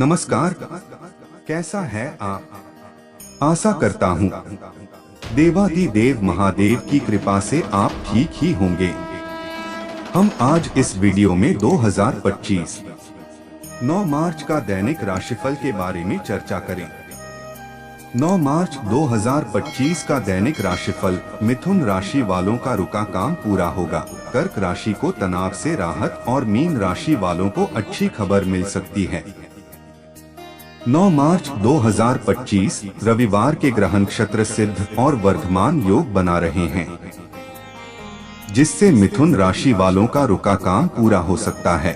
नमस्कार। कैसा है आप? आशा करता हूँ देवाधिदेव महादेव की कृपा से आप ठीक ही होंगे। हम आज इस वीडियो में 2025 9 मार्च का दैनिक राशिफल के बारे में चर्चा करें। 9 मार्च 2025 का दैनिक राशिफल। मिथुन राशि वालों का रुका काम पूरा होगा। कर्क राशि को तनाव से राहत और मीन राशि वालों को अच्छी खबर मिल सकती है। 9 मार्च 2025 रविवार के ग्रह नक्षत्र सिद्ध और वर्धमान योग बना रहे हैं, जिससे मिथुन राशि वालों का रुका काम पूरा हो सकता है।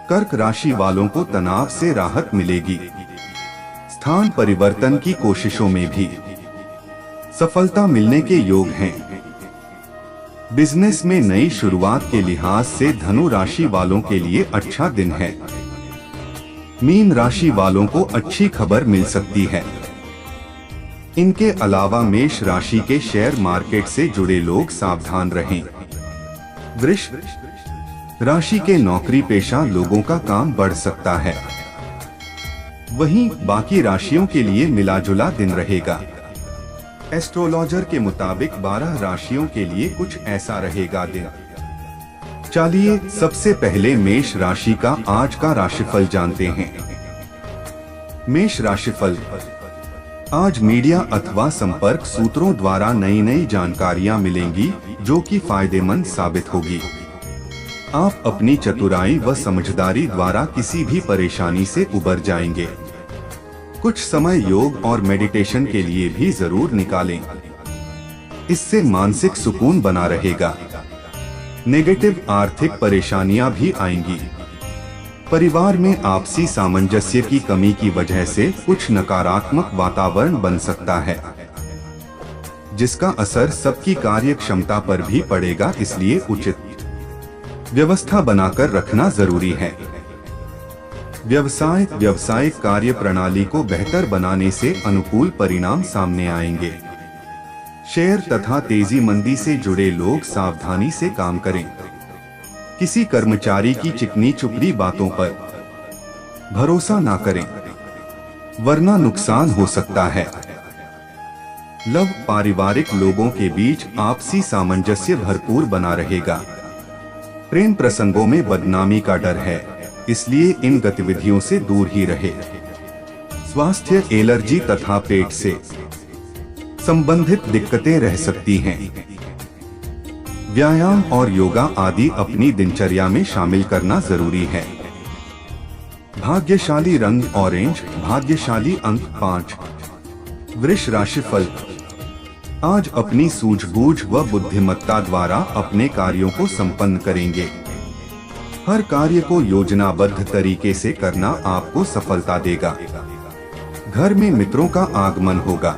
कर्क राशि वालों को तनाव से राहत मिलेगी। स्थान परिवर्तन की कोशिशों में भी सफलता मिलने के योग हैं। बिजनेस में नई शुरुआत के लिहाज से धनु राशि वालों के लिए अच्छा दिन है। मीन राशि वालों को अच्छी खबर मिल सकती है। इनके अलावा मेष राशि के शेयर मार्केट से जुड़े लोग सावधान रहें। वृष राशि के नौकरी पेशा लोगों का काम बढ़ सकता है। वहीं बाकी राशियों के लिए मिला जुला दिन रहेगा। एस्ट्रोलॉजर के मुताबिक 12 राशियों के लिए कुछ ऐसा रहेगा दिन। चलिए सबसे पहले मेष राशि का आज का राशिफल जानते हैं। मेष राशिफल। आज मीडिया अथवा संपर्क सूत्रों द्वारा नई जानकारियां मिलेंगी, जो कि फायदेमंद साबित होगी। आप अपनी चतुराई व समझदारी द्वारा किसी भी परेशानी से उबर जाएंगे। कुछ समय योग और मेडिटेशन के लिए भी जरूर निकालें। इससे मानसिक सुकून बना रहेगा। नेगेटिव आर्थिक परेशानियां भी आएंगी। परिवार में आपसी सामंजस्य की कमी की वजह से कुछ नकारात्मक वातावरण बन सकता है, जिसका असर सबकी कार्य क्षमता पर भी पड़ेगा। इसलिए उचित व्यवस्था बनाकर रखना जरूरी है। व्यावसायिक कार्य प्रणाली को बेहतर बनाने से अनुकूल परिणाम सामने आएंगे। शेयर तथा तेजी मंदी से जुड़े लोग सावधानी से काम करें। किसी कर्मचारी की चिकनी चुपड़ी बातों पर भरोसा न करें, वरना नुकसान हो सकता है। लव पारिवारिक लोगों के बीच आपसी सामंजस्य भरपूर बना रहेगा। प्रेम प्रसंगों में बदनामी का डर है, इसलिए इन गतिविधियों से दूर ही रहे। स्वास्थ्य एलर्जी तथा पेट से संबंधित दिक्कतें रह सकती हैं। व्यायाम और योगा आदि अपनी दिनचर्या में शामिल करना जरूरी है। भाग्यशाली रंग ऑरेंज, भाग्यशाली अंक 5। वृष राशिफल। आज अपनी सूझबूझ व बुद्धिमत्ता द्वारा अपने कार्यों को संपन्न करेंगे। हर कार्य को योजनाबद्ध तरीके से करना आपको सफलता देगा। घर में मित्रों का आगमन होगा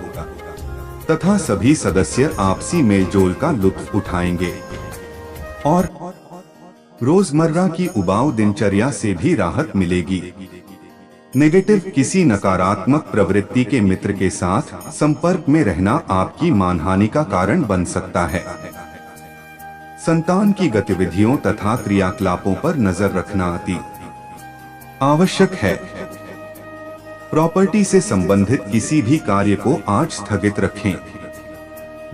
तथा सभी सदस्य आपसी मेलजोल का लुत्फ उठाएंगे और रोजमर्रा की उबाऊ दिनचर्या से भी राहत मिलेगी। नेगेटिव किसी नकारात्मक प्रवृत्ति के मित्र के साथ संपर्क में रहना आपकी मानहानि का कारण बन सकता है। संतान की गतिविधियों तथा क्रियाकलापों पर नजर रखना अति आवश्यक है। प्रॉपर्टी से संबंधित किसी भी कार्य को आज स्थगित रखें।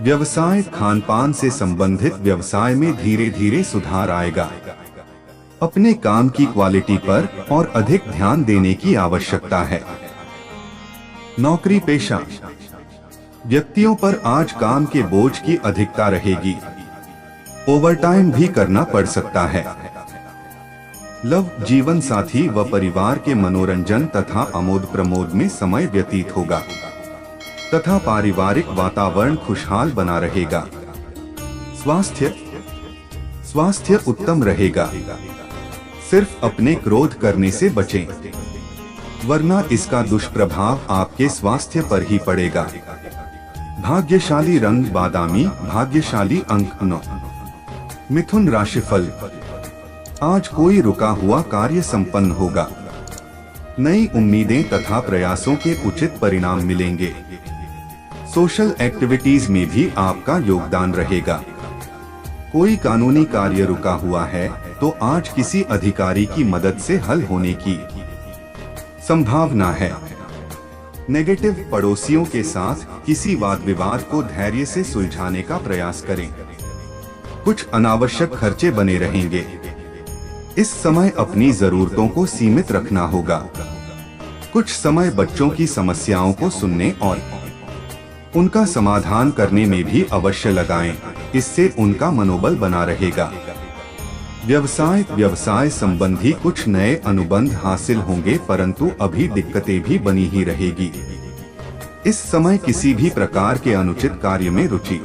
व्यवसाय खानपान से संबंधित व्यवसाय में धीरे धीरे सुधार आएगा। अपने काम की क्वालिटी पर और अधिक ध्यान देने की आवश्यकता है। नौकरी पेशा व्यक्तियों पर आज काम के बोझ की अधिकता रहेगी। ओवरटाइम भी करना पड़ सकता है। लव जीवन साथी व परिवार के मनोरंजन तथा आमोद प्रमोद में समय व्यतीत होगा तथा पारिवारिक वातावरण खुशहाल बना रहेगा। स्वास्थ्य उत्तम रहेगा। सिर्फ अपने क्रोध करने से बचें, वरना इसका दुष्प्रभाव आपके स्वास्थ्य पर ही पड़ेगा। भाग्यशाली रंग बादामी, भाग्यशाली अंक 9। मिथुन राशिफल। आज कोई रुका हुआ कार्य संपन्न होगा। नई उम्मीदें तथा प्रयासों के उचित परिणाम मिलेंगे। सोशल एक्टिविटीज में भी आपका योगदान रहेगा। कोई कानूनी कार्य रुका हुआ है तो आज किसी अधिकारी की मदद से हल होने की संभावना है। नेगेटिव पड़ोसियों के साथ किसी वाद विवाद को धैर्य से सुलझाने का प्रयास करें। कुछ अनावश्यक खर्चे बने रहेंगे। इस समय अपनी जरूरतों को सीमित रखना होगा। कुछ समय बच्चों की समस्याओं को सुनने और उनका समाधान करने में भी अवश्य लगाएं। इससे उनका मनोबल बना रहेगा। व्यवसाय संबंधी कुछ नए अनुबंध हासिल होंगे, परंतु अभी दिक्कतें भी बनी ही रहेगी। इस समय किसी भी प्रकार के अनुचित कार्य में रुचि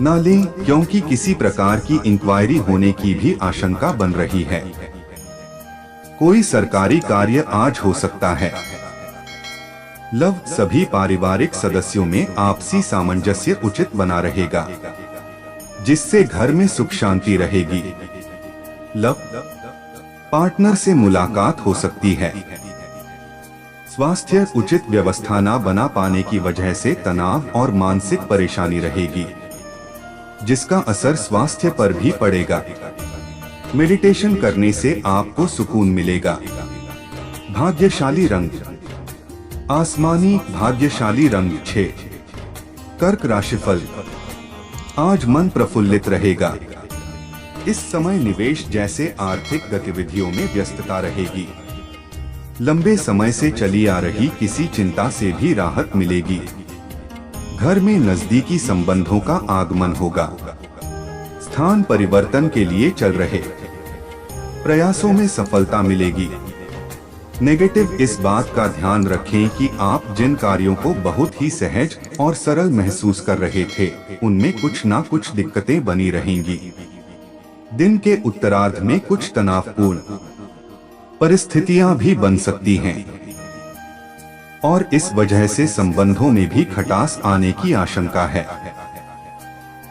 न लें, क्योंकि किसी प्रकार की इंक्वायरी होने की भी आशंका बन रही है। कोई सरकारी कार्य आज हो सकता है। लव, सभी पारिवारिक सदस्यों में आपसी सामंजस्य उचित बना रहेगा, जिससे घर में सुख शांति रहेगी। लव, पार्टनर से मुलाकात हो सकती है। स्वास्थ्य, उचित व्यवस्था न बना पाने की वजह से तनाव और मानसिक परेशानी रहेगी, जिसका असर स्वास्थ्य पर भी पड़ेगा। मेडिटेशन करने से आपको सुकून मिलेगा। भाग्यशाली रंग आसमानी, भाग्यशाली रंग 6। कर्क राशिफल, आज मन प्रफुल्लित रहेगा। इस समय निवेश जैसे आर्थिक गतिविधियों में व्यस्तता रहेगी। लंबे समय से चली आ रही किसी चिंता से भी राहत मिलेगी। घर में नजदीकी संबंधों का आगमन होगा। स्थान परिवर्तन के लिए चल रहे प्रयासों में सफलता मिलेगी। नेगेटिव, इस बात का ध्यान रखें कि आप जिन कार्यों को बहुत ही सहज और सरल महसूस कर रहे थे, उनमें कुछ ना कुछ दिक्कतें बनी रहेंगी। दिन के उत्तरार्ध में कुछ तनावपूर्ण परिस्थितियां भी बन सकती हैं और इस वजह से संबंधों में भी खटास आने की आशंका है।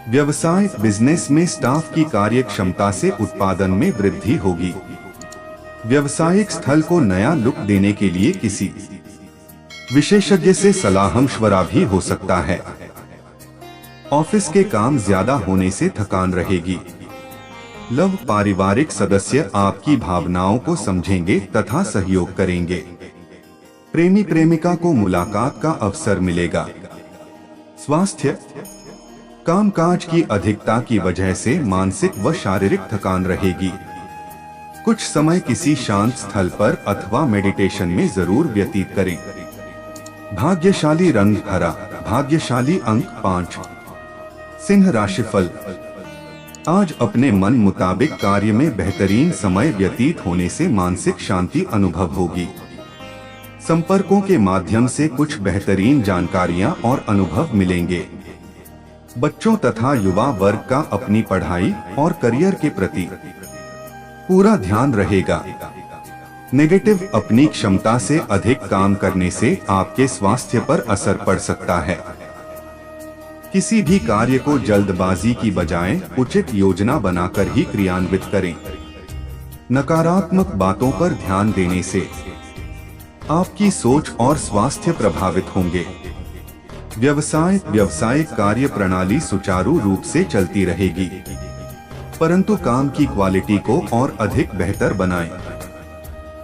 व्यवसाय, बिजनेस में स्टाफ की कार्य क्षमता से उत्पादन में वृद्धि होगी। व्यवसायिक स्थल को नया लुक देने के लिए किसी विशेषज्ञ से सलाह-मशवरा भी हो सकता है। ऑफिस के काम ज्यादा होने से थकान रहेगी। लव, पारिवारिक सदस्य आपकी भावनाओं को समझेंगे तथा सहयोग करेंगे। प्रेमी प्रेमिका को मुलाकात का अवसर मिलेगा। स्वास्थ्य, कामकाज की अधिकता की वजह से मानसिक व शारीरिक थकान रहेगी। कुछ समय किसी शांत स्थल पर अथवा मेडिटेशन में जरूर व्यतीत करें। भाग्यशाली रंग हरा, भाग्यशाली अंक 5। सिंह राशिफल, आज अपने मन मुताबिक कार्य में बेहतरीन समय व्यतीत होने से मानसिक शांति अनुभव होगी। संपर्कों के माध्यम से कुछ बेहतरीन जानकारियां और अनुभव मिलेंगे। बच्चों तथा युवा वर्ग का अपनी पढ़ाई और करियर के प्रति पूरा ध्यान रहेगा। नेगेटिव, अपनी क्षमता से अधिक काम करने से आपके स्वास्थ्य पर असर पड़ सकता है। किसी भी कार्य को जल्दबाजी की बजाय उचित योजना बनाकर ही क्रियान्वित करें। नकारात्मक बातों पर ध्यान देने से आपकी सोच और स्वास्थ्य प्रभावित होंगे। व्यवसायिक कार्य प्रणाली सुचारू रूप से चलती रहेगी, परंतु काम की क्वालिटी को और अधिक बेहतर बनाएं।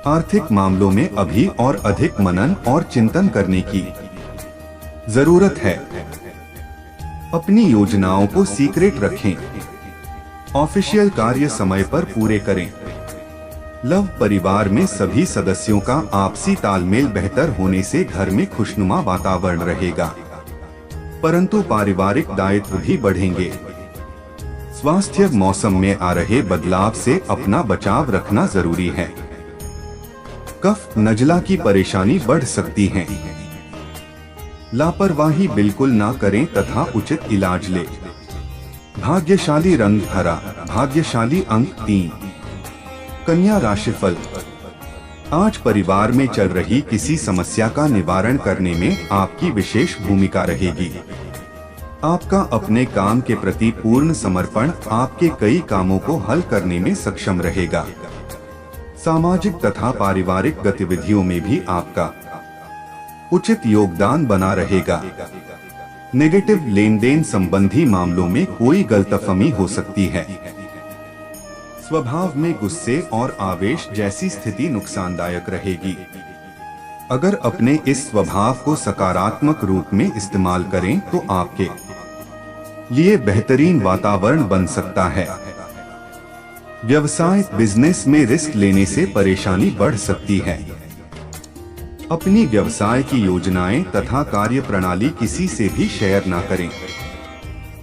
आर्थिक मामलों में अभी और अधिक मनन और चिंतन करने की जरूरत है। अपनी योजनाओं को सीक्रेट रखें। ऑफिशियल कार्य समय पर पूरे करें। लव, परिवार में सभी सदस्यों का आपसी तालमेल बेहतर होने से घर में खुशनुमा वातावरण रहेगा, परंतु पारिवारिक दायित्व भी बढ़ेंगे। स्वास्थ्य, मौसम में आ रहे बदलाव से अपना बचाव रखना जरूरी है। कफ, नजला की परेशानी बढ़ सकती है। लापरवाही बिल्कुल ना करें तथा उचित इलाज लें। भाग्यशाली रंग हरा, भाग्यशाली अंक 3। कन्या राशिफल, आज परिवार में चल रही किसी समस्या का निवारण करने में आपकी विशेष भूमिका रहेगी। आपका अपने काम के प्रति पूर्ण समर्पण आपके कई कामों को हल करने में सक्षम रहेगा। सामाजिक तथा पारिवारिक गतिविधियों में भी आपका उचित योगदान बना रहेगा। नेगेटिव, लेन देन संबंधी मामलों में कोई गलतफहमी हो सकती है। स्वभाव में गुस्से और आवेश जैसी स्थिति नुकसानदायक रहेगी। अगर अपने इस स्वभाव को सकारात्मक रूप में इस्तेमाल करें तो आपके लिए बेहतरीन वातावरण बन सकता है। व्यवसाय बिजनेस में रिस्क लेने से परेशानी बढ़ सकती है। अपनी व्यवसाय की योजनाएं तथा कार्यप्रणाली किसी से भी शेयर ना करें,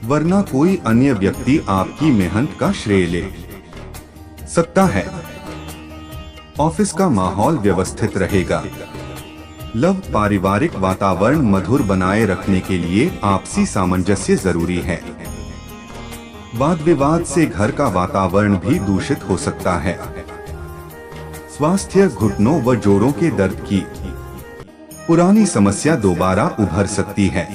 वरना कोई अन्य व्यक्ति आपकी मेहनत का श्रेय ले सकता है। ऑफिस का माहौल व्यवस्थित रहेगा। लव पारिवारिक वातावरण मधुर बनाए रखने के लिए आपसी सामंजस्य जरूरी है। वाद विवाद से घर का वातावरण भी दूषित हो सकता है। स्वास्थ्य घुटनों व जोड़ों के दर्द की पुरानी समस्या दोबारा उभर सकती है।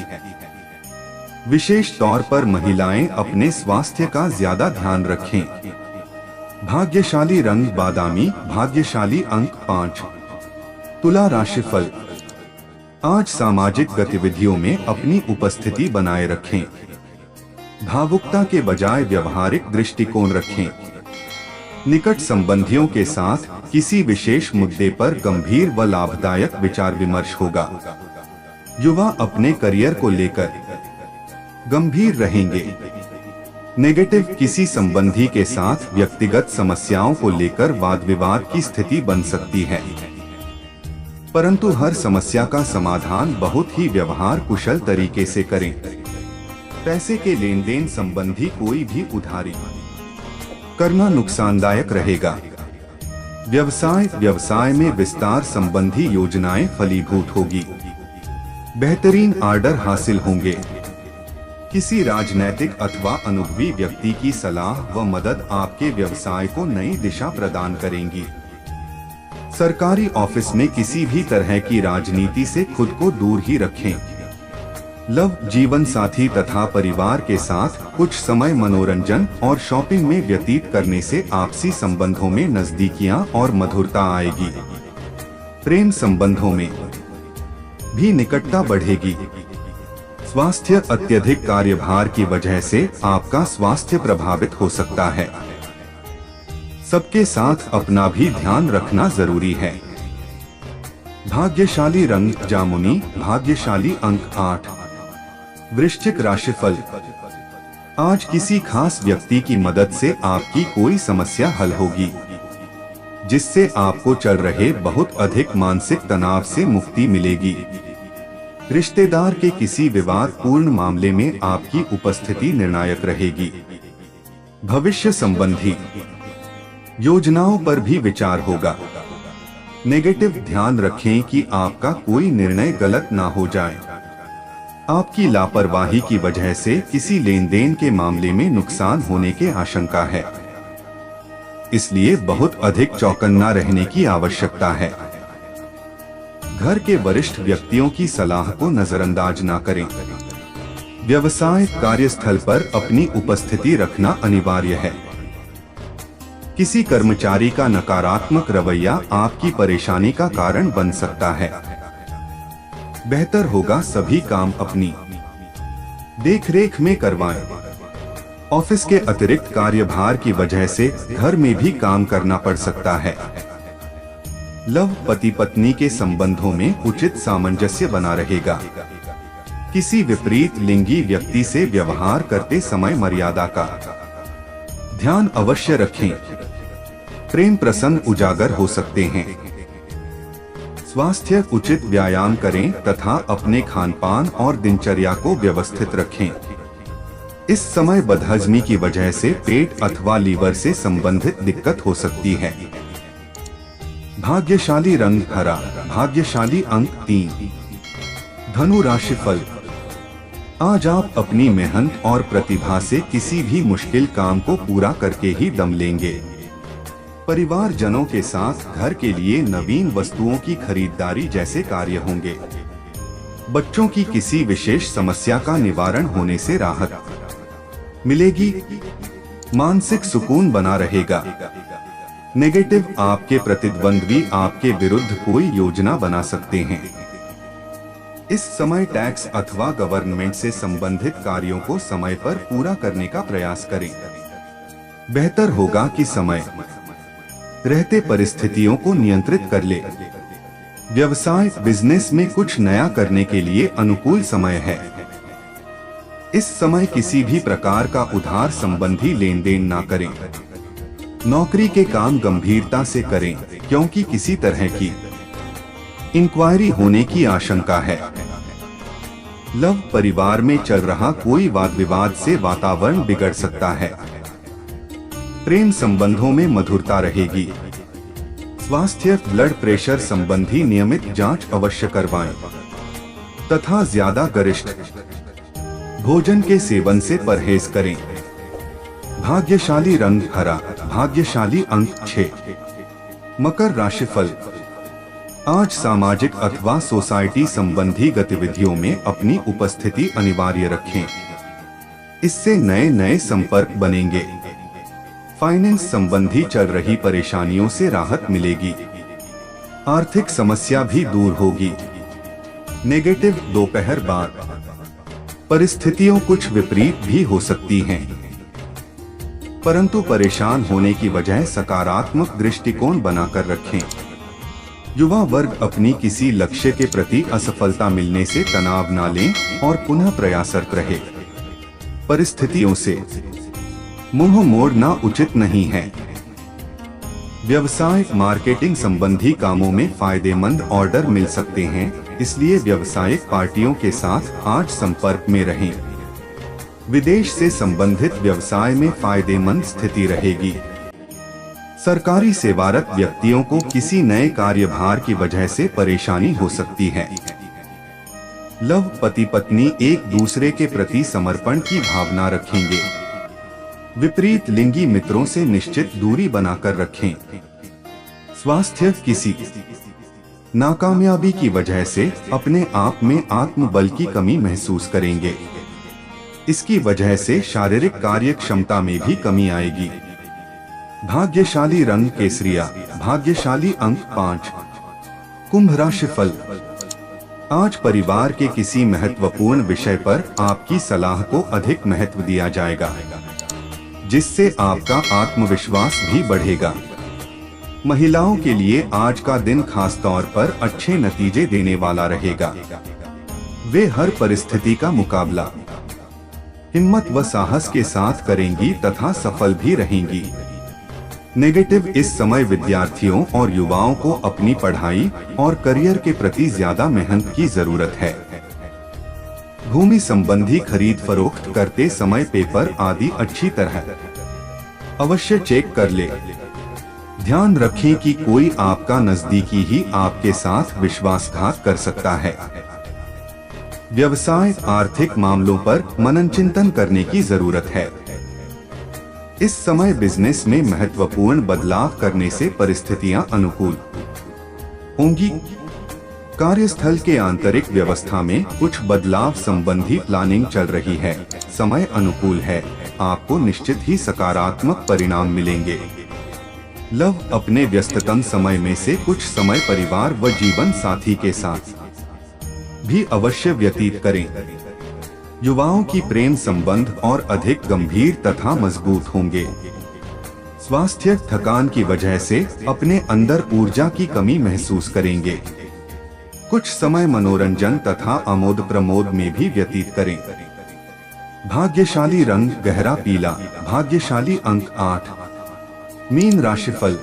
विशेष तौर पर महिलाएं अपने स्वास्थ्य का ज्यादा ध्यान रखें। भाग्यशाली रंग बादामी, भाग्यशाली अंक 5। तुला राशिफल। आज सामाजिक गतिविधियों में अपनी उपस्थिति बनाए रखें। भावुकता के बजाय व्यवहारिक दृष्टिकोण रखें। निकट संबंधियों के साथ किसी विशेष मुद्दे पर गंभीर व लाभदायक विचार विमर्श होगा। युवा अपने करियर को लेकर गंभीर रहेंगे। नेगेटिव किसी संबंधी के साथ व्यक्तिगत समस्याओं को लेकर वाद विवाद की स्थिति बन सकती है, परंतु हर समस्या का समाधान बहुत ही व्यवहार कुशल तरीके से करें। पैसे के लेन देन संबंधी कोई भी उधारी करना नुकसानदायक रहेगा। व्यवसाय में विस्तार संबंधी योजनाएं फलीभूत होगी। बेहतरीन ऑर्डर हासिल होंगे। किसी राजनैतिक अथवा अनुभवी व्यक्ति की सलाह व मदद आपके व्यवसाय को नई दिशा प्रदान करेंगी। सरकारी ऑफिस में किसी भी तरह की राजनीति से खुद को दूर ही रखें। लव जीवन साथी तथा परिवार के साथ कुछ समय मनोरंजन और शॉपिंग में व्यतीत करने से आपसी संबंधों में नजदीकियां और मधुरता आएगी। प्रेम संबंधों में भी निकटता बढ़ेगी। स्वास्थ्य अत्यधिक कार्यभार की वजह से आपका स्वास्थ्य प्रभावित हो सकता है। सबके साथ अपना भी ध्यान रखना जरूरी है। भाग्यशाली रंग जामुनी, भाग्यशाली अंक 8। वृश्चिक राशिफल। आज किसी खास व्यक्ति की मदद से आपकी कोई समस्या हल होगी, जिससे आपको चल रहे बहुत अधिक मानसिक तनाव से मुक्ति मिलेगी। रिश्तेदार के किसी विवादपूर्ण मामले में आपकी उपस्थिति निर्णायक रहेगी। भविष्य संबंधी योजनाओं पर भी विचार होगा। नेगेटिव ध्यान रखें कि आपका कोई निर्णय गलत ना हो जाए। आपकी लापरवाही की वजह से किसी लेन देन के मामले में नुकसान होने की आशंका है, इसलिए बहुत अधिक चौकन्ना रहने की आवश्यकता है। घर के वरिष्ठ व्यक्तियों की सलाह को नजरअंदाज ना करें। व्यवसाय कार्यस्थल पर अपनी उपस्थिति रखना अनिवार्य है। किसी कर्मचारी का नकारात्मक रवैया आपकी परेशानी का कारण बन सकता है। बेहतर होगा सभी काम अपनी देखरेख में करवाएं। ऑफिस के अतिरिक्त कार्यभार की वजह से घर में भी काम करना पड़ सकता है। लव पति पत्नी के संबंधों में उचित सामंजस्य बना रहेगा। किसी विपरीत लिंगी व्यक्ति से व्यवहार करते समय मर्यादा का ध्यान अवश्य रखें। प्रेम प्रसंग उजागर हो सकते हैं। स्वास्थ्य उचित व्यायाम करें तथा अपने खानपान और दिनचर्या को व्यवस्थित रखें। इस समय बदहजमी की वजह से पेट अथवा लीवर से संबंधित दिक्कत हो सकती है। भाग्यशाली रंग हरा, भाग्यशाली अंक 3। धनु राशिफल। आज आप अपनी मेहनत और प्रतिभा से किसी भी मुश्किल काम को पूरा करके ही दम लेंगे। परिवार जनों के साथ घर के लिए नवीन वस्तुओं की खरीदारी जैसे कार्य होंगे। बच्चों की किसी विशेष समस्या का निवारण होने से राहत मिलेगी। मानसिक सुकून बना रहेगा। नेगेटिव आपके प्रतिद्वंद्वी आपके विरुद्ध कोई योजना बना सकते हैं। इस समय टैक्स अथवा गवर्नमेंट से संबंधित कार्यों को समय पर पूरा करने का प्रयास करें। बेहतर होगा कि समय रहते परिस्थितियों को नियंत्रित कर ले। व्यवसाय बिजनेस में कुछ नया करने के लिए अनुकूल समय है। इस समय किसी भी प्रकार का उधार संबंधी लेन देन ना करें। नौकरी के काम गंभीरता से करें, क्योंकि किसी तरह की इंक्वायरी होने की आशंका है। लव परिवार में चल रहा कोई वाद विवाद से वातावरण बिगड़ सकता है। प्रेम संबंधों में मधुरता रहेगी। स्वास्थ्य ब्लड प्रेशर संबंधी नियमित जांच अवश्य करवाएं तथा ज्यादा गरिष्ठ भोजन के सेवन से परहेज करें। भाग्यशाली रंग हरा, भाग्यशाली अंक 6। मकर राशिफल। आज सामाजिक अथवा सोसाइटी संबंधी गतिविधियों में अपनी उपस्थिति अनिवार्य रखें। इससे नए नए संपर्क बनेंगे। फाइनेंस संबंधी चल रही परेशानियों से राहत मिलेगी। आर्थिक समस्या भी दूर होगी। नेगेटिव दोपहर बाद परिस्थितियों कुछ विपरीत भी हो सकती हैं, परंतु परेशान होने की बजाय सकारात्मक दृष्टिकोण बनाकर रखें। युवा वर्ग अपनी किसी लक्ष्य के प्रति असफलता मिलने से तनाव न लें और पुनः प्रयासरत रहे। परिस्थितियों से मुंह मोड़ना उचित नहीं है। व्यवसाय मार्केटिंग संबंधी कामों में फायदेमंद ऑर्डर मिल सकते हैं, इसलिए व्यावसायिक पार्टियों के साथ आज संपर्क में रहें। विदेश से संबंधित व्यवसाय में फायदेमंद स्थिति रहेगी। सरकारी सेवारत व्यक्तियों को किसी नए कार्यभार की वजह से परेशानी हो सकती है। लव पति पत्नी एक दूसरे के प्रति समर्पण की भावना रखेंगे। विपरीत लिंगी मित्रों से निश्चित दूरी बनाकर रखें। स्वास्थ्य किसी नाकामयाबी की वजह से अपने आप में आत्मबल की कमी महसूस करेंगे। इसकी वजह से शारीरिक कार्य क्षमता में भी कमी आएगी। भाग्यशाली रंग केसरिया, भाग्यशाली अंक 5। कुंभ राशिफल। आज परिवार के किसी महत्वपूर्ण विषय पर आपकी सलाह को अधिक महत्व दिया जाएगा, जिससे आपका आत्मविश्वास भी बढ़ेगा। महिलाओं के लिए आज का दिन खास तौर पर अच्छे नतीजे देने वाला रहेगा। वे हर परिस्थिति का मुकाबला हिम्मत व साहस के साथ करेंगी तथा सफल भी रहेंगी। नेगेटिव इस समय विद्यार्थियों और युवाओं को अपनी पढ़ाई और करियर के प्रति ज्यादा मेहनत की जरूरत है। भूमि संबंधी खरीद फरोख्त करते समय पेपर आदि अच्छी तरह अवश्य चेक कर ले। ध्यान रखें कि कोई आपका नजदीकी ही आपके साथ विश्वासघात कर सकता है। व्यवसाय आर्थिक मामलों पर मनन चिंतन करने की जरूरत है। इस समय बिजनेस में महत्वपूर्ण बदलाव करने से परिस्थितियां अनुकूल होंगी। कार्यस्थल के आंतरिक व्यवस्था में कुछ बदलाव संबंधी प्लानिंग चल रही है। समय अनुकूल है, आपको निश्चित ही सकारात्मक परिणाम मिलेंगे। लव अपने व्यस्ततम समय में से कुछ समय परिवार व जीवन साथी के साथ भी अवश्य व्यतीत करें। युवाओं की प्रेम संबंध और अधिक गंभीर तथा मजबूत होंगे। स्वास्थ्य थकान की वजह से अपने अंदर ऊर्जा की कमी महसूस करेंगे। कुछ समय मनोरंजन तथा आमोद प्रमोद में भी व्यतीत करें। भाग्यशाली रंग गहरा पीला, भाग्यशाली अंक 8। मीन राशिफल।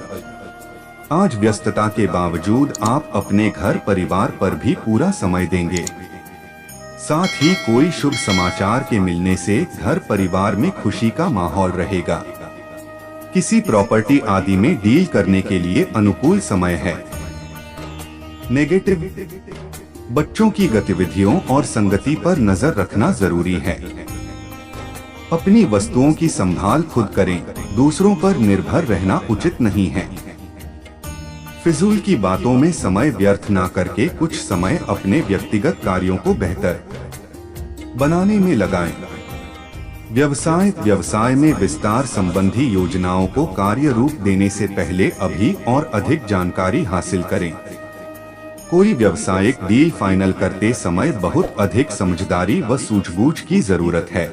आज व्यस्तता के बावजूद आप अपने घर परिवार पर भी पूरा समय देंगे। साथ ही कोई शुभ समाचार के मिलने से घर परिवार में खुशी का माहौल रहेगा। किसी प्रॉपर्टी आदि में डील करने के लिए अनुकूल समय है। नेगेटिव बच्चों की गतिविधियों और संगति पर नजर रखना जरूरी है। अपनी वस्तुओं की संभाल खुद करें, दूसरों पर निर्भर रहना उचित नहीं है। फिजूल की बातों में समय व्यर्थ ना करके कुछ समय अपने व्यक्तिगत कार्यों को बेहतर बनाने में लगाएं। व्यवसाय में विस्तार संबंधी योजनाओं को कार्य रूप देने से पहले अभी और अधिक जानकारी हासिल करें। कोई व्यावसायिक डील फाइनल करते समय बहुत अधिक समझदारी व सूझबूझ की जरूरत है।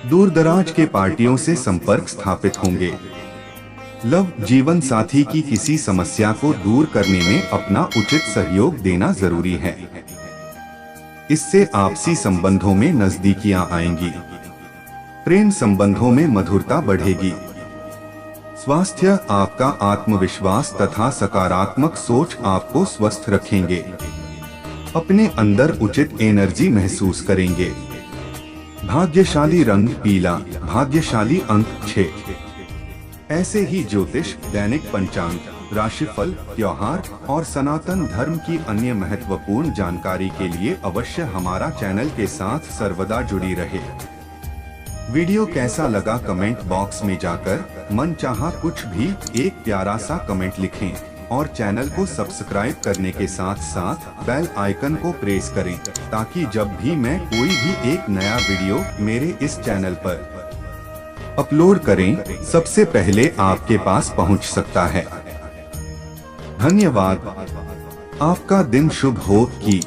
दूर दराज के पार्टियों से संपर्क स्थापित होंगे। लव जीवन साथी की किसी समस्या को दूर करने में अपना उचित सहयोग देना जरूरी है। इससे आपसी संबंधों में नजदीकियां आएंगी। प्रेम संबंधों में मधुरता बढ़ेगी। स्वास्थ्य, आपका आत्मविश्वास तथा सकारात्मक सोच आपको स्वस्थ रखेंगे। अपने अंदर उचित एनर्जी महसूस करेंगे। भाग्यशाली रंग पीला, भाग्यशाली अंक 6। ऐसे ही ज्योतिष, दैनिक पंचांग, राशिफल, त्योहार और सनातन धर्म की अन्य महत्वपूर्ण जानकारी के लिए अवश्य हमारा चैनल के साथ सर्वदा जुड़ी रहे। वीडियो कैसा लगा कमेंट बॉक्स में जाकर मनचाहा कुछ भी एक प्यारा सा कमेंट लिखें और चैनल को सब्सक्राइब करने के साथ साथ बेल आइकन को प्रेस करें ताकि जब भी मैं कोई भी एक नया वीडियो मेरे इस चैनल पर अपलोड करें सबसे पहले आपके पास पहुंच सकता है। धन्यवाद। आपका दिन शुभ हो। की